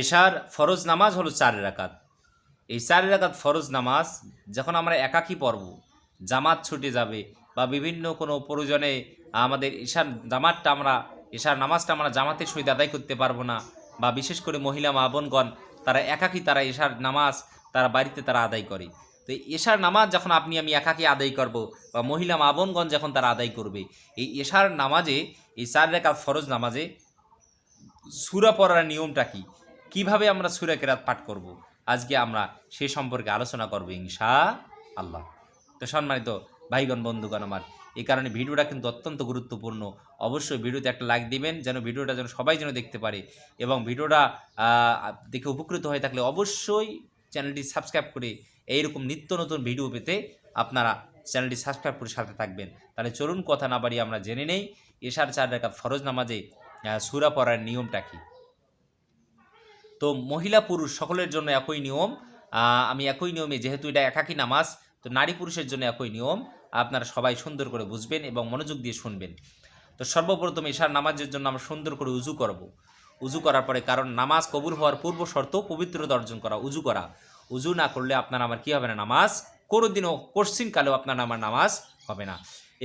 এশার ফরজ নামাজ হলো 4 রাকাত। এই 4 রাকাত ফরজ নামাজ যখন আমরা একাকী পড়ব, জামাত ছুটে যাবে বা বিভিন্ন কোনো প্রয়োজনে আমাদের এশার নামাজটা আমরা জামাতের সহিত আদায় করতে পারবো না, বা বিশেষ করে মহিলা মা বোনগণ তারা একাকী তারা এশার নামাজ তারা বাড়িতে তারা আদায় করে। তো এই এশার নামাজ যখন আপনি আমি একাকী আদায় করব বা মহিলা মা বোনগণ যখন তারা আদায় করবে, এই এশার নামাজে, এই 4 রাকাত ফরজ নামাজে সূরা পড়ার নিয়মটা কি, কিভাবে আমরা সূরা কেরাত পাঠ করব, আজকে আমরা সে সম্পর্কে আলোচনা করব ইনশাআল্লাহ। তো সম্মানিত ভাইগণ বন্ধুগণ আমার, এই কারণে ভিডিওটা কিন্তু অত্যন্ত গুরুত্বপূর্ণ। অবশ্যই ভিডিওতে একটা লাইক দিবেন, যেন ভিডিওটা যেন সবাই যেন দেখতে পারে, এবং ভিডিওটা দেখে উপকৃত হয়ে থাকলে অবশ্যই চ্যানেলটি সাবস্ক্রাইব করে এইরকম নিত্য নতুন ভিডিও পেতে আপনারা চ্যানেলটি সাবস্ক্রাইব করে সাথে থাকবেন। তাহলে চলুন কথা না বাড়িয়ে আমরা জেনে নেই এশার 4 রাকাত ফরজ নামাজে সূরা পড়ার নিয়মটা কি। তো মহিলা পুরুষ সকলের জন্য একই নিয়ম। আমি একই নিয়মে, যেহেতু এটা একাকী নামাজ, তো নারী পুরুষের জন্য একই নিয়ম। আপনারা সবাই সুন্দর করে বুঝবেন এবং মনোযোগ দিয়ে শুনবেন। তো সর্বপ্রথম এশার নামাজের জন্য আমরা সুন্দর করে উজু করব। উজু করার পরে, কারণ নামাজ কবুল হওয়ার পূর্ব শর্ত পবিত্রতা অর্জন করা, উজু করা। উজু না করলে আপনার আমার কী হবে না, নামাজ কোনোদিনও কোশ্চিনকালেও আপনার আমার নামাজ হবে না।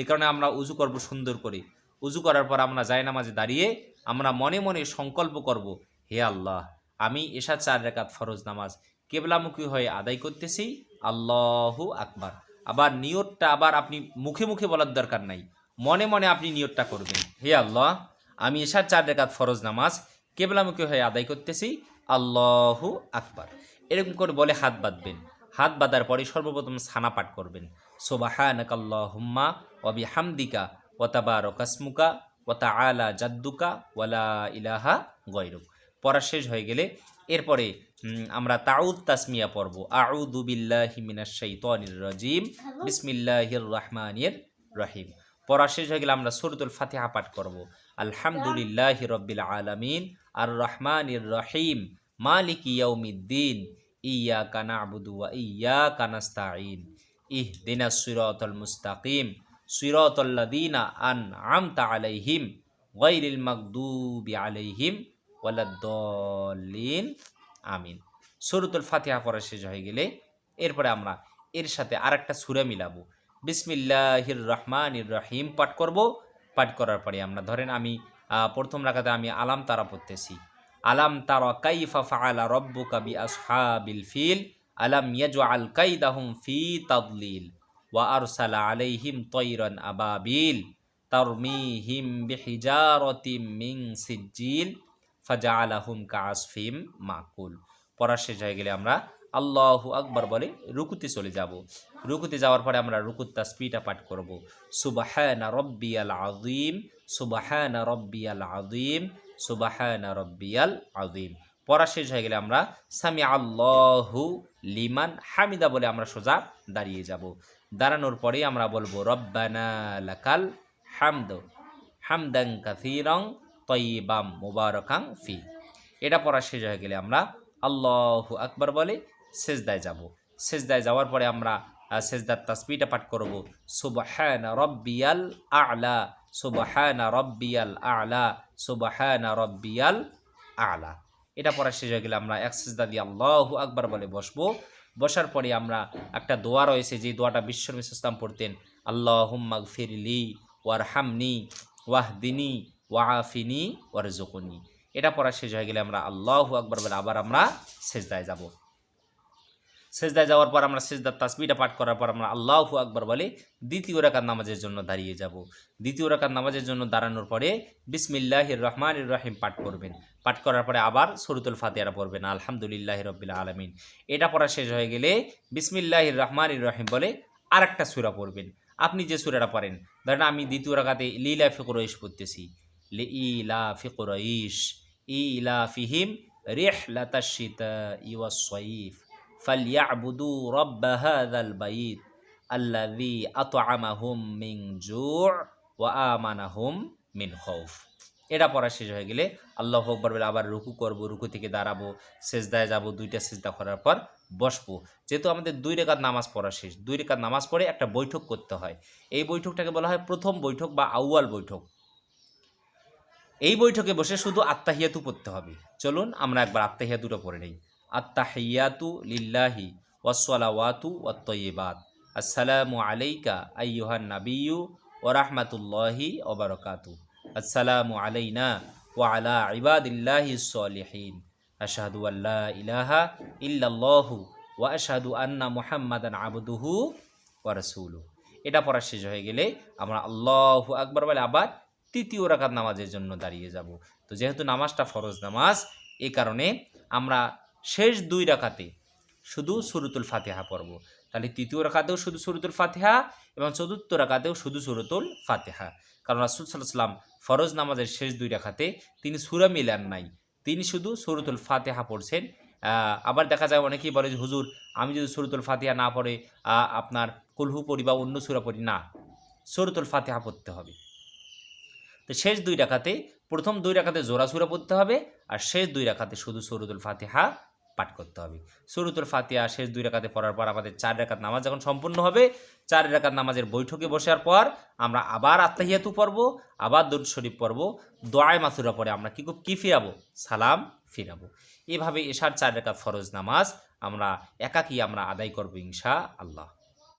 এই কারণে আমরা উজু করব সুন্দর করে। উজু করার পর আমরা জায়নামাজে দাঁড়িয়ে আমরা মনে মনে সংকল্প করব, হে আল্লাহ, আমি এশার 4 রাকাত ফরজ নামাজ কেবলামুখী হয়ে আদায় করতেছি, আল্লাহু আকবার। আবার নিয়তটা আবার আপনি মুখে মুখে বলার দরকার নাই, মনে মনে আপনি নিয়তটা করবেন, হে আল্লাহ, আমি এশার 4 রাকাত ফরজ নামাজ কেবলামুখী হয়ে আদায় করতেছি, আল্লাহু আকবার। এরকম করে বলে হাত বাঁধবেন। হাত বাঁধার পরে সর্বপ্রথম সানা পাঠ করবেন, সুবহানাকাল্লাহুম্মা ওয়া বিহামদিকা ওয়া তাবারাকা ইসমুকা ওয়া তাআলা জাদ্দুকা ওয়া লা ইলাহা গায়রুক। পড়া শেষ হয়ে গেলে এরপরে আমরা তাউদ তাসমিয়া পড়ব। আউযু বিল্লাহি মিনাশ শাইতানির রাজিম, বিসমিল্লাহির রহমানির রহিম। পড়া শেষ হয়ে গেলে আমরা সূরাতুল ফাতিহা পাঠ করব। আলহামদুলিল্লাহি রাব্বিল আলামিন আর রহমানির রহিম মালিকি ইয়াউমিদ্দিন ইয়াকা না'বুদু ওয়া ইয়াকা নাস্তাঈন ইহদিনাস সিরাতাল মুস্তাকিম সিরাতাল লাযিনা আন'আমতা আলাইহিম গায়রিল মাগদুবি আলাইহিম ওয়ালাদ-দাল্লিন আমিন। সূরাতুল ফাতিহা পড়া শেষ হয়ে গেলে এরপরে আমরা এর সাথে আরেকটা সূরা মিলাবো, বিসমিল্লাহির রহমানির রহিম পাঠ করব। পাঠ করার পরে আমরা ধরেন আমি প্রথম রাকাতে আমি আলাম তারা পড়তেছি, আলাম তারা কাইফা ফাআলা রাব্বুকা বিআসহাবিল ফিল আলাম ইয়াজআল কাইদাহুম ফি তাদলিল ওয়া আরসালা আলাইহিম তায়রান আবাবিল তারমিহিম বিহিজারাতিম মিন সিজ্জিল ফাজআলাহুম কাআসফিম মাকুল। পড়া শেষ হয়ে গেলে আমরা আল্লাহু আকবার বলে রুকুতে চলে যাব। রুকুতে যাওয়ার পরে আমরা রুকুত তাসবিহটা পাঠ করব, সুবহানা রাব্বিয়াল আযীম সুবহানা রাব্বিয়াল আযীম সুবহানা রাব্বিয়াল আযীম। পড়া শেষ হয়ে গেলে আমরা সামি আল্লাহু লিমান হামিদা বলে আমরা সোজা দাঁড়িয়ে যাব। দাঁড়ানোর পরে আমরা বলবো রব্বানা লাকাল হামদ হামদান কাসীরান তয়্যিবাম মুবারাকান ফি। এটা পড়া শেষ হয়ে গেলে আমরা আল্লাহু আকবার বলে সেজদায় যাব। সেজদায় যাওয়ার পরে আমরা সেজদার তাসবিহটা পাঠ করব, সুবহানা রাব্বিয়াল আ'লা সুবহানা রাব্বিয়াল আ'লা সুবহানা রাব্বিয়াল আ'লা। এটা পড়া শেষ হয়ে গেলে আমরা এক সেজদা দিয়ে আল্লাহু আকবার বলে বসবো। বসার পরে আমরা একটা দোয়া রয়েছে, যে দোয়াটা বিশ্বনবী সাল্লাল্লাহু আলাইহি ওয়াসাল্লাম পড়তেন, আল্লাহুম্মা গফিরলি ওয়ারহামনি ওয়াহদিনি ওয়াআফিনি ওয়ারযুকনি। এটা পড়া শেষ হয়ে গেলে আমরা আল্লাহু আকবার বলে আবার আমরা সেজদায় যাব। সেজদায় যাওয়ার পর আমরা সেজদার তাসবিহটা পাঠ করার পর আমরা আল্লাহু আকবার বলে দ্বিতীয় রাকাত নামাজের জন্য দাঁড়িয়ে যাব। দ্বিতীয় রাকাত নামাজের জন্য দাঁড়ানোর পরে বিসমিল্লাহির রহমানির রহিম পাঠ করবেন। পাঠ করার পরে আবার সূরাতুল ফাতিহা পড়বেন, আলহামদুলিল্লাহি রাব্বিল আলামিন। এটা পড়া শেষ হয়ে গেলে বিসমিল্লাহির রহমানির রহিম বলে আরেকটা সূরা পড়বেন। আপনি যে সূরাটা পড়েন, ধরেন আমি দ্বিতীয় রাকাতে লিলাফি কুরাইশ পড়তেছি, লিইলাফি কুরাইশ ইলাফিহিম রিহলাতাশ শিতাই ওয়াস সাইফ ফালইয়াবুদু রাব্ব হাযাল বাইত আল্লাযী আত'আমাহুম মিন জু' ওয়া আমানাহুম মিন খাউফ। এটা পড়া শেষ হয়ে গেলে আল্লাহু আকবার বলে আবার রুকু করব, রুকু থেকে দাঁড়াবো, সেজদায় যাব, দুইটা সেজদা করার পর বসবো। যেহেতু আমাদের 2 রাকাত নামাজ পড়া শেষ, 2 রাকাত নামাজ পড়ে একটা বৈঠক করতে হয়। এই বৈঠকটাকে বলা হয় প্রথম বৈঠক বা আউয়াল বৈঠক। এই বৈঠকে বসে শুধু আত্তাহিয়াতু পড়তে হবে। চলুন আমরা একবার আত্তাহিয়াতুটা পড়ে নেই। আত্তাহিয়াতু লিল্লাহি ওয়াসসালাওয়াতু ওয়াত-তাইয়্যিবাত। আসসালামু আলাইকা আইয়ুহান নাবিয়্যু ওয়া রাহমাতুল্লাহি ওয়া বারাকাতুহু। আসসালামু আলাইনা ওয়া আলা ইবাদিল্লাহিস সলিহিন। আশহাদু আল্লা ইলাহা ইল্লাল্লাহু ওয়া আশহাদু আন্না মুহাম্মাদান আবদুহু ওয়া রাসূলুহু। এটা পড়া শেষ হয়ে গেলে আমরা আল্লাহু আকবার বলে আবার তৃতীয় রাকাত নামাজের জন্য দাঁড়িয়ে যাব। তো যেহেতু নামাজটা ফরজ নামাজ, এই কারণে আমরা শেষ 2 রাকাতে শুধু সূরাতুল ফাতিহা পড়ব। তাহলে তৃতীয় রাকাতেও শুধু সূরাতুল ফাতিহা এবং চতুর্থ রাকাতেও শুধু সূরাতুল ফাতিহা। কারণ রাসূল সাল্লাল্লাহু আলাইহি ওয়াসাল্লাম ফরজ নামাজের শেষ 2 রাকাতে তিনি সূরা মিলান নাই, তিনি শুধু সূরাতুল ফাতিহা পড়ছেন। আবার দেখা যায় অনেকেই বলে যে হুজুর আমি যদি সূরাতুল ফাতিহা না পড়ে আপনার কুলহু পড়ি বা অন্য সূরা পড়ি, না, সূরাতুল ফাতিহা পড়তে হবে। তো শেষ 2 রাকাতে, প্রথম 2 রাকাতে জোড়া সূরা পড়তে হবে আর শেষ 2 রাকাতে শুধু সূরাতুল ফাতিহা পাঠ করতে হবে। সূরাতুল ফাতিহা শেষ 2 রাকাতে পড়ার পর আমাদের 4 রাকাত নামাজ যখন সম্পূর্ণ হবে, 4 রাকাত নামাজের বৈঠকে বসার পর আমরা আবার আত্তাহিয়াতু পড়ব, আবার দরুদ শরীফ পড়ব, দোয়ায়ে মাসুরা পড়ে আমরা কি ফিরাবো? সালাম ফিরাবো। এভাবে এশার 4 রাকাত ফরজ নামাজ আমরা একাকী আদায় করব ইনশাআল্লাহ।